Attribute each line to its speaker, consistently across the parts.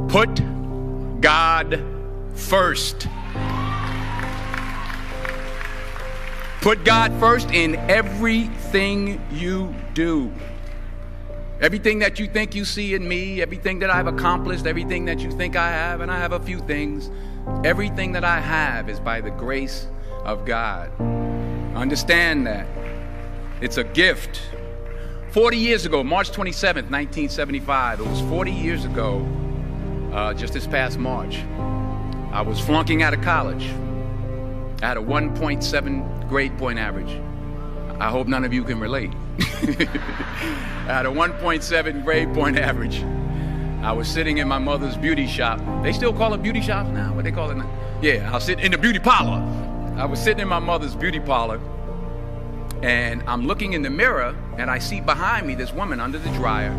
Speaker 1: Put God first. Put God first in everything you do. Everything that you think you see in me, everything that I've accomplished, everything that you think I have, and I have a few things, everything that I have is by the grace of God. Understand that. It's a gift. 40 years ago, March 27th, 1975, it was 40 years ago, just this past March, I was flunking out of college. I had a 1.7 grade point average. I hope none of you can relate. I had a 1.7 grade point average. I was sitting in my mother's beauty shop. They still call it beauty shops now? What they call it now? Yeah, I was sitting in the beauty parlor. I was sitting in my mother's beauty parlor, and I'm looking in the mirror, and I see behind me this woman under the dryer.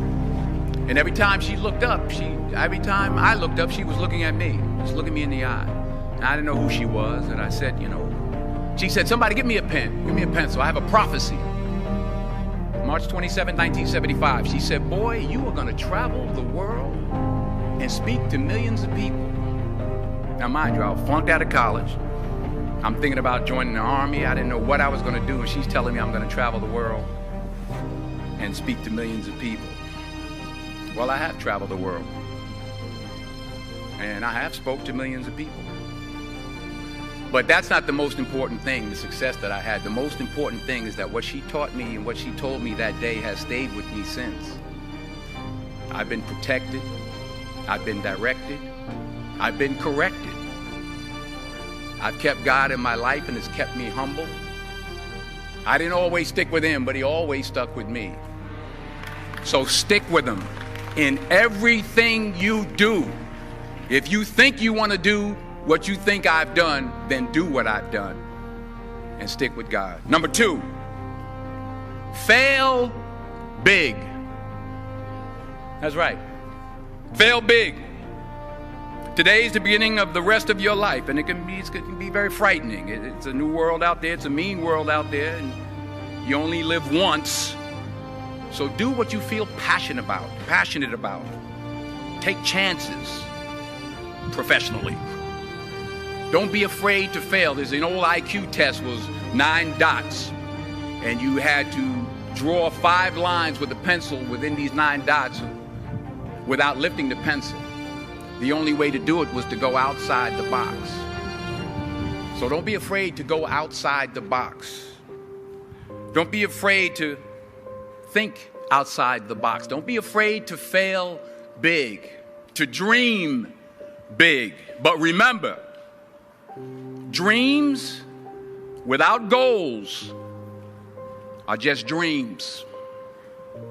Speaker 1: And every time she looked up, every time I looked up, she was looking at me, just looking me in the eye. And I didn't know who she was, and I said, she said, somebody give me a pen, give me a pencil. I have a prophecy. March 27, 1975, she said, boy, you are gonna travel the world and speak to millions of people. Now mind you, I flunked out of college. I'm thinking about joining the army. I didn't know what I was gonna do, and she's telling me I'm gonna travel the world and speak to millions of people. Well, I have traveled the world, and I have spoke to millions of people. But that's not the most important thing, the success that I had. The most important thing is that what she taught me and what she told me that day has stayed with me since. I've been protected, I've been directed, I've been corrected. I've kept God in my life, and it's kept me humble. I didn't always stick with him, but he always stuck with me. So stick with him in everything you do. If you think you want to do what you think I've done, then do what I've done and stick with God. Number 2, fail big. That's right. Fail big. Today is the beginning of the rest of your life, and it can be very frightening. It's a new world out there. It's a mean world out there, and you only live once. So do what you feel passionate about. Take chances professionally. Don't be afraid to fail. There's an old IQ test, was 9 dots, and you had to draw 5 lines with a pencil within these 9 dots without lifting the pencil. The only way to do it was to go outside the box. So don't be afraid to go outside the box. Don't be afraid to think outside the box. Don't be afraid to fail big, to dream big. But remember, dreams without goals are just dreams,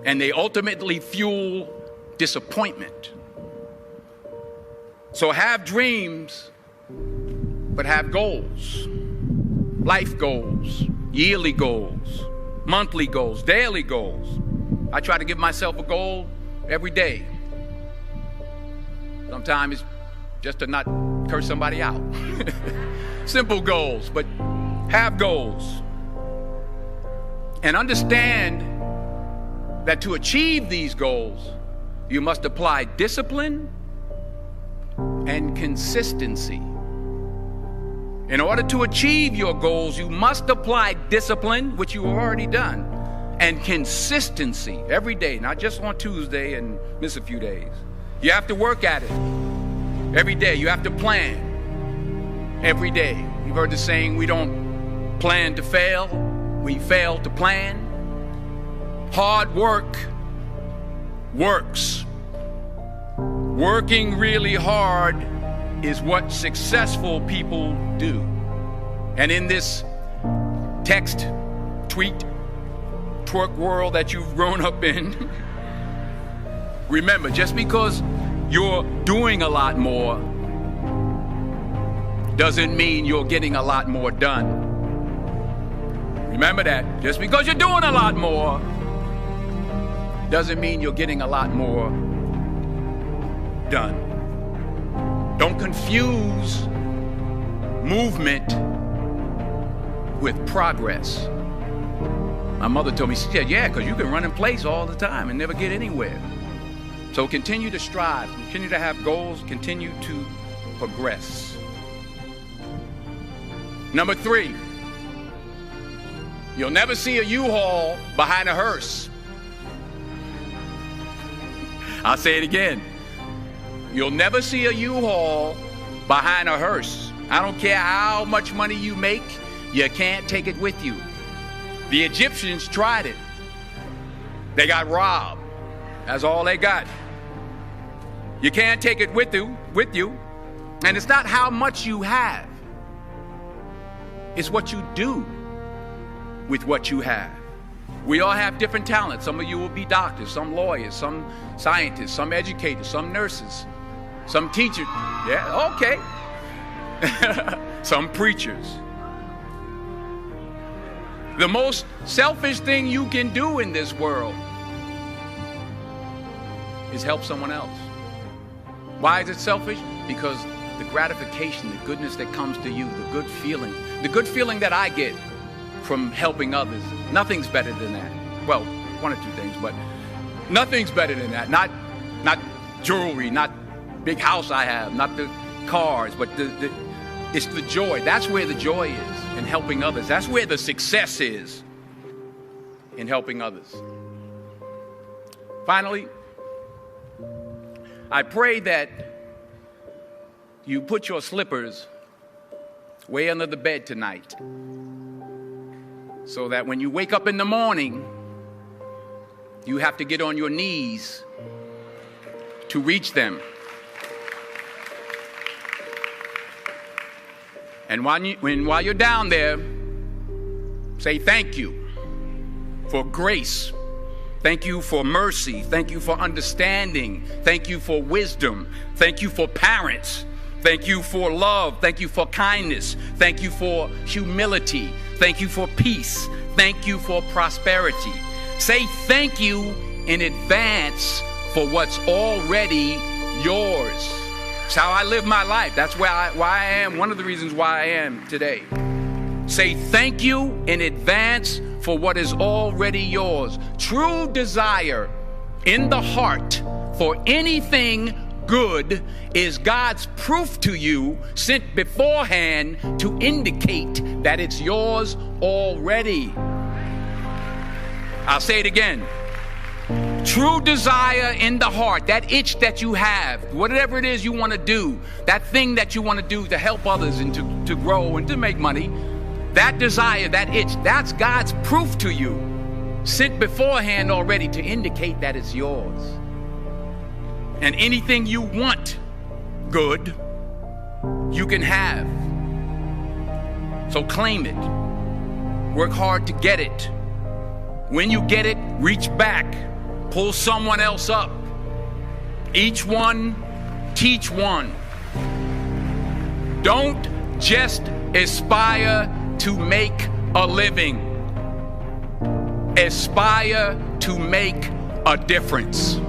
Speaker 1: and they ultimately fuel disappointment. So have dreams, but have goals. Life goals, yearly goals, monthly goals, daily goals. I try to give myself a goal every day. Sometimes it's just to not curse somebody out. Simple goals, but have goals. And understand that to achieve these goals, you must apply discipline and consistency. In order to achieve your goals, you must apply discipline, which you have already done, and consistency every day, not just on Tuesday and miss a few days. You have to work at it every day. You have to plan every day. You've heard the saying, we don't plan to fail, we fail to plan. Hard work works. Working really hard is what successful people do. And in this text, tweet, twerk world that you've grown up in, remember, just because you're doing a lot more doesn't mean you're getting a lot more done. Remember that. Just because you're doing a lot more doesn't mean you're getting a lot more done. Don't confuse movement with progress. My mother told me, she said, yeah, because you can run in place all the time and never get anywhere. So continue to strive, continue to have goals, continue to progress. Number 3, you'll never see a U-Haul behind a hearse. I'll say it again. You'll never see a U-Haul behind a hearse. I don't care how much money you make, you can't take it with you. The Egyptians tried it. They got robbed. That's all they got. You can't take it with you. And it's not how much you have. It's what you do with what you have. We all have different talents. Some of you will be doctors, some lawyers, some scientists, some educators, some nurses, some teachers. Yeah, okay. Some preachers. The most selfish thing you can do in this world is help someone else. Why is it selfish? Because the gratification, the goodness that comes to you, the good feeling that I get from helping others, nothing's better than that. Well, one or two things, but nothing's better than that. Not jewelry, not big house I have, not the cars, but it's the joy. That's where the joy is, in helping others. That's where the success is, in helping others. Finally, I pray that you put your slippers way under the bed tonight, so that when you wake up in the morning, you have to get on your knees to reach them. And while you're down there, say thank you for grace. Thank you for mercy. Thank you for understanding. Thank you for wisdom. Thank you for parents. Thank you for love. Thank you for kindness. Thank you for humility. Thank you for peace. Thank you for prosperity. Say thank you in advance for what's already yours. It's how I live my life. That's why I am, one of the reasons why I am today. Say thank you in advance for what is already yours. True desire in the heart for anything good is God's proof to you, sent beforehand to indicate that it's yours already. I'll say it again. True desire in the heart, that itch that you have, whatever it is you want to do, that thing that you want to do to help others and to grow and to make money, that desire, that itch, that's God's proof to you, sent beforehand already to indicate that it's yours. And anything you want good, you can have. So claim it. Work hard to get it. When you get it, reach back. Pull someone else up. Each one, teach one. Don't just aspire to make a living. Aspire to make a difference.